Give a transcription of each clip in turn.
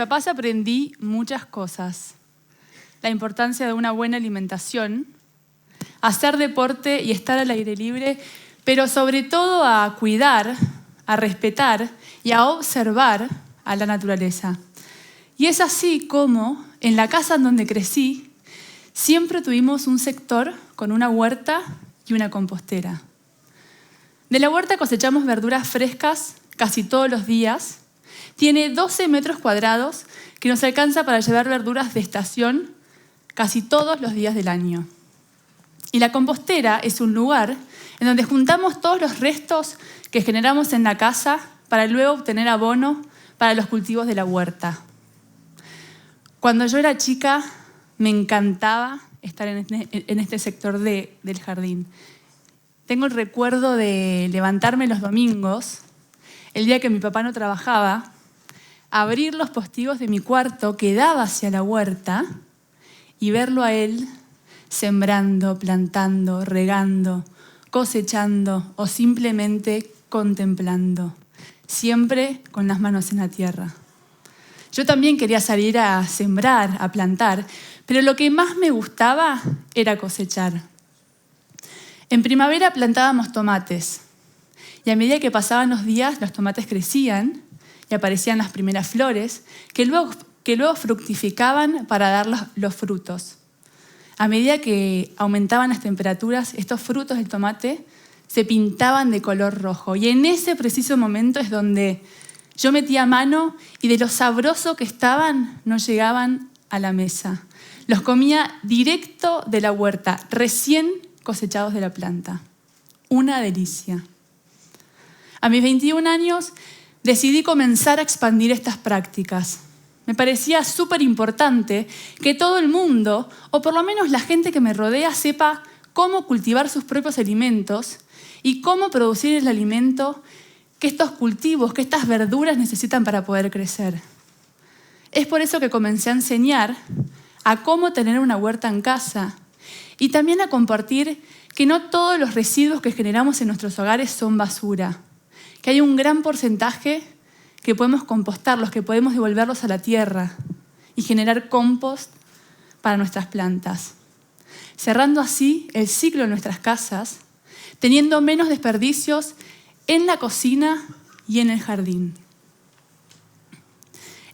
papás aprendí muchas cosas. La importancia de una buena alimentación, hacer deporte y estar al aire libre, pero sobre todo a cuidar, a respetar y a observar a la naturaleza. Y es así como, en la casa en donde crecí, siempre tuvimos un sector con una huerta y una compostera. De la huerta cosechamos verduras frescas casi todos los días. Tiene 12 metros cuadrados que nos alcanza para llevar verduras de estación casi todos los días del año. Y la compostera es un lugar en donde juntamos todos los restos que generamos en la casa para luego obtener abono para los cultivos de la huerta. Cuando yo era chica, me encantaba estar en este sector del jardín. Tengo el recuerdo de levantarme los domingos, el día que mi papá no trabajaba, abrir los postigos de mi cuarto que daba hacia la huerta y verlo a él sembrando, plantando, regando, cosechando o simplemente contemplando, siempre con las manos en la tierra. Yo también quería salir a sembrar, a plantar, pero lo que más me gustaba era cosechar. En primavera plantábamos tomates y a medida que pasaban los días los tomates crecían y aparecían las primeras flores que luego fructificaban para dar los frutos. A medida que aumentaban las temperaturas, estos frutos del tomate se pintaban de color rojo y en ese preciso momento es donde yo metía mano y de lo sabroso que estaban no llegaban a la mesa. Los comía directo de la huerta, recién cosechados de la planta. Una delicia. A mis 21 años decidí comenzar a expandir estas prácticas. Me parecía súper importante que todo el mundo, o por lo menos la gente que me rodea, sepa cómo cultivar sus propios alimentos y cómo producir el alimento que estos cultivos, que estas verduras necesitan para poder crecer. Es por eso que comencé a enseñar a cómo tener una huerta en casa y también a compartir que no todos los residuos que generamos en nuestros hogares son basura, que hay un gran porcentaje que podemos compostarlos, que podemos devolverlos a la tierra y generar compost para nuestras plantas, cerrando así el ciclo de nuestras casas, teniendo menos desperdicios en la cocina y en el jardín.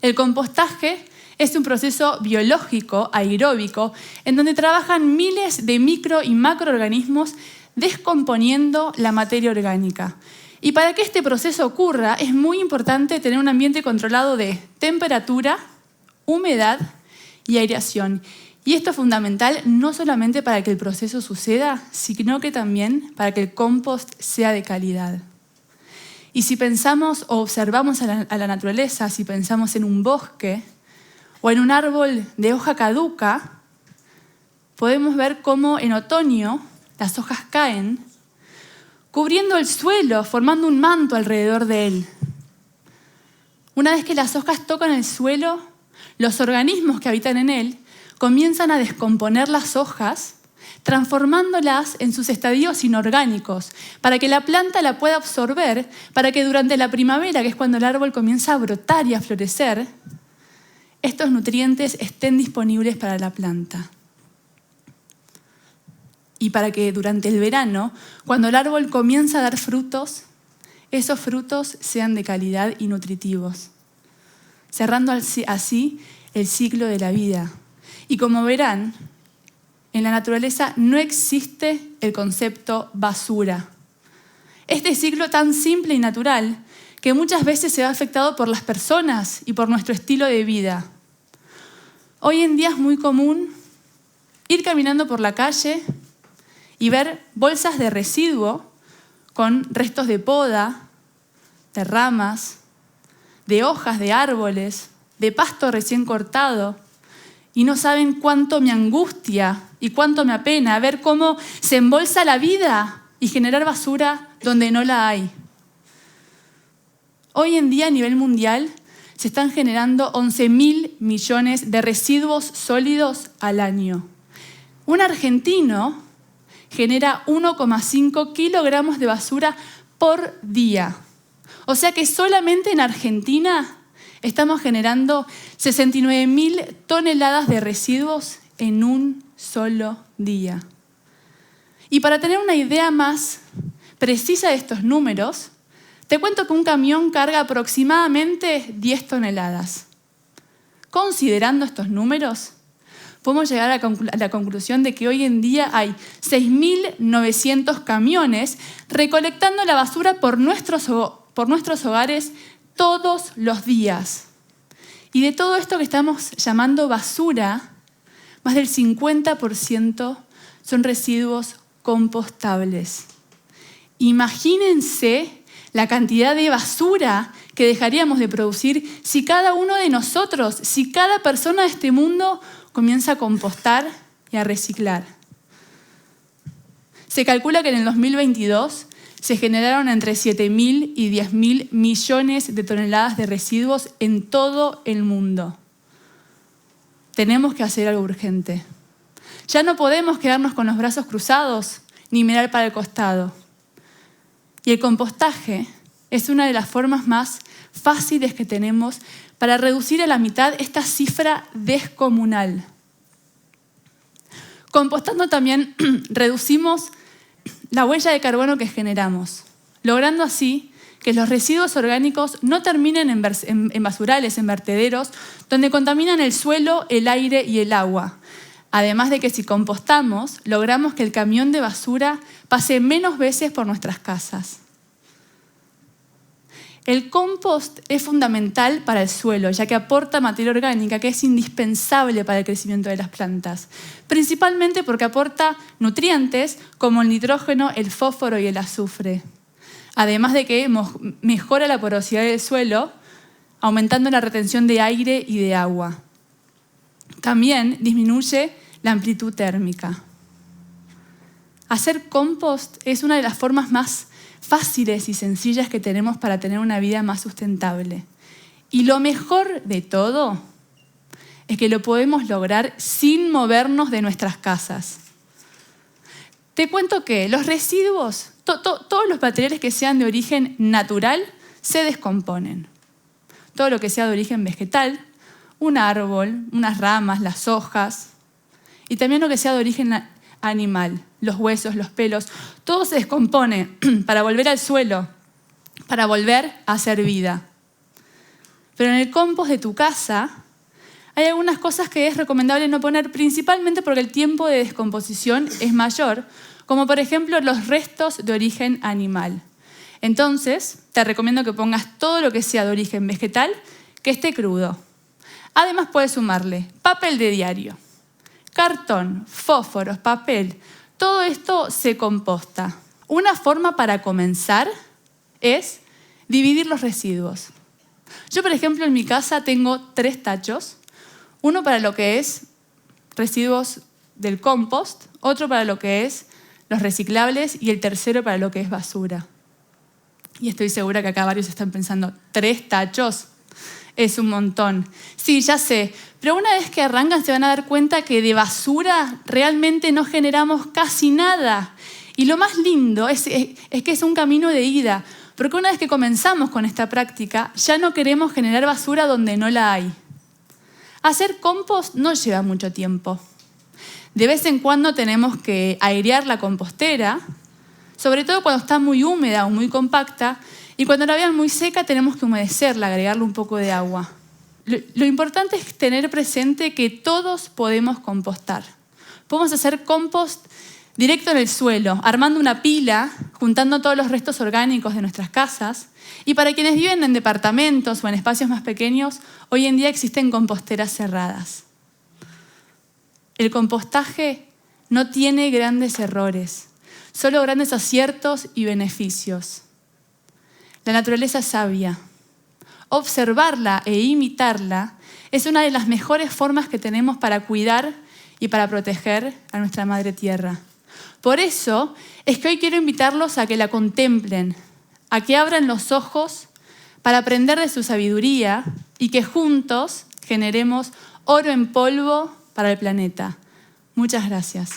El compostaje es un proceso biológico, aeróbico, en donde trabajan miles de micro y macroorganismos descomponiendo la materia orgánica. Y para que este proceso ocurra, es muy importante tener un ambiente controlado de temperatura, humedad y aireación. Y esto es fundamental no solamente para que el proceso suceda, sino que también para que el compost sea de calidad. Y si pensamos o observamos a la naturaleza, si pensamos en un bosque o en un árbol de hoja caduca, podemos ver cómo en otoño las hojas caen, cubriendo el suelo, formando un manto alrededor de él. Una vez que las hojas tocan el suelo, los organismos que habitan en él comienzan a descomponer las hojas, transformándolas en sus estadios inorgánicos, para que la planta la pueda absorber, para que durante la primavera, que es cuando el árbol comienza a brotar y a florecer, estos nutrientes estén disponibles para la planta. Y para que durante el verano, cuando el árbol comienza a dar frutos, esos frutos sean de calidad y nutritivos, cerrando así el ciclo de la vida. Y como verán, en la naturaleza no existe el concepto basura. Este ciclo tan simple y natural que muchas veces se ve afectado por las personas y por nuestro estilo de vida. Hoy en día es muy común ir caminando por la calle y ver bolsas de residuo con restos de poda, de ramas, de hojas de árboles, de pasto recién cortado. Y no saben cuánto me angustia y cuánto me apena ver cómo se embolsa la vida y generar basura donde no la hay. Hoy en día a nivel mundial se están generando 11.000 millones de residuos sólidos al año. Un argentino genera 1,5 kilogramos de basura por día. O sea que solamente en Argentina estamos generando 69.000 toneladas de residuos en un solo día. Y para tener una idea más precisa de estos números, te cuento que un camión carga aproximadamente 10 toneladas. Considerando estos números, podemos llegar a la conclusión de que hoy en día hay 6.900 camiones recolectando la basura por nuestros hogares todos los días. Y de todo esto que estamos llamando basura, más del 50% son residuos compostables. Imagínense la cantidad de basura que dejaríamos de producir si cada uno de nosotros, si cada persona de este mundo comienza a compostar y a reciclar. Se calcula que en el 2022 se generaron entre 7.000 y 10.000 millones de toneladas de residuos en todo el mundo. Tenemos que hacer algo urgente. Ya no podemos quedarnos con los brazos cruzados ni mirar para el costado. Y el compostaje es una de las formas más fáciles que tenemos para reducir a la mitad esta cifra descomunal. Compostando también reducimos la huella de carbono que generamos, logrando así que los residuos orgánicos no terminen en basurales, en vertederos, donde contaminan el suelo, el aire y el agua. Además de que si compostamos, logramos que el camión de basura pase menos veces por nuestras casas. El compost es fundamental para el suelo, ya que aporta materia orgánica que es indispensable para el crecimiento de las plantas, principalmente porque aporta nutrientes como el nitrógeno, el fósforo y el azufre. Además de que mejora la porosidad del suelo, aumentando la retención de aire y de agua. También disminuye la amplitud térmica. Hacer compost es una de las formas más fáciles y sencillas que tenemos para tener una vida más sustentable. Y lo mejor de todo es que lo podemos lograr sin movernos de nuestras casas. Te cuento que los residuos, todos los materiales que sean de origen natural, se descomponen. Todo lo que sea de origen vegetal, un árbol, unas ramas, las hojas, y también lo que sea de origen animal, los huesos, los pelos, todo se descompone para volver al suelo, para volver a hacer vida. Pero en el compost de tu casa hay algunas cosas que es recomendable no poner, principalmente porque el tiempo de descomposición es mayor, como por ejemplo los restos de origen animal. Entonces, te recomiendo que pongas todo lo que sea de origen vegetal que esté crudo. Además, puedes sumarle papel de diario, cartón, fósforos, papel. Todo esto se composta. Una forma para comenzar es dividir los residuos. Yo, por ejemplo, en mi casa tengo 3 tachos. Uno para lo que es residuos del compost, otro para lo que es los reciclables y el tercero para lo que es basura. Y estoy segura que acá varios están pensando, 3 tachos es un montón. Sí, ya sé, pero una vez que arrancan se van a dar cuenta que de basura realmente no generamos casi nada. Y lo más lindo es que es un camino de ida, porque una vez que comenzamos con esta práctica, ya no queremos generar basura donde no la hay. Hacer compost no lleva mucho tiempo. De vez en cuando tenemos que airear la compostera, sobre todo cuando está muy húmeda o muy compacta, y cuando la vean muy seca tenemos que humedecerla, agregarle un poco de agua. Lo importante es tener presente que todos podemos compostar. Podemos hacer compost directo en el suelo, armando una pila, juntando todos los restos orgánicos de nuestras casas. Y para quienes viven en departamentos o en espacios más pequeños, hoy en día existen composteras cerradas. El compostaje no tiene grandes errores, solo grandes aciertos y beneficios. La naturaleza es sabia. Observarla e imitarla es una de las mejores formas que tenemos para cuidar y para proteger a nuestra madre tierra. Por eso es que hoy quiero invitarlos a que la contemplen, a que abran los ojos para aprender de su sabiduría y que juntos generemos oro en polvo para el planeta. Muchas gracias.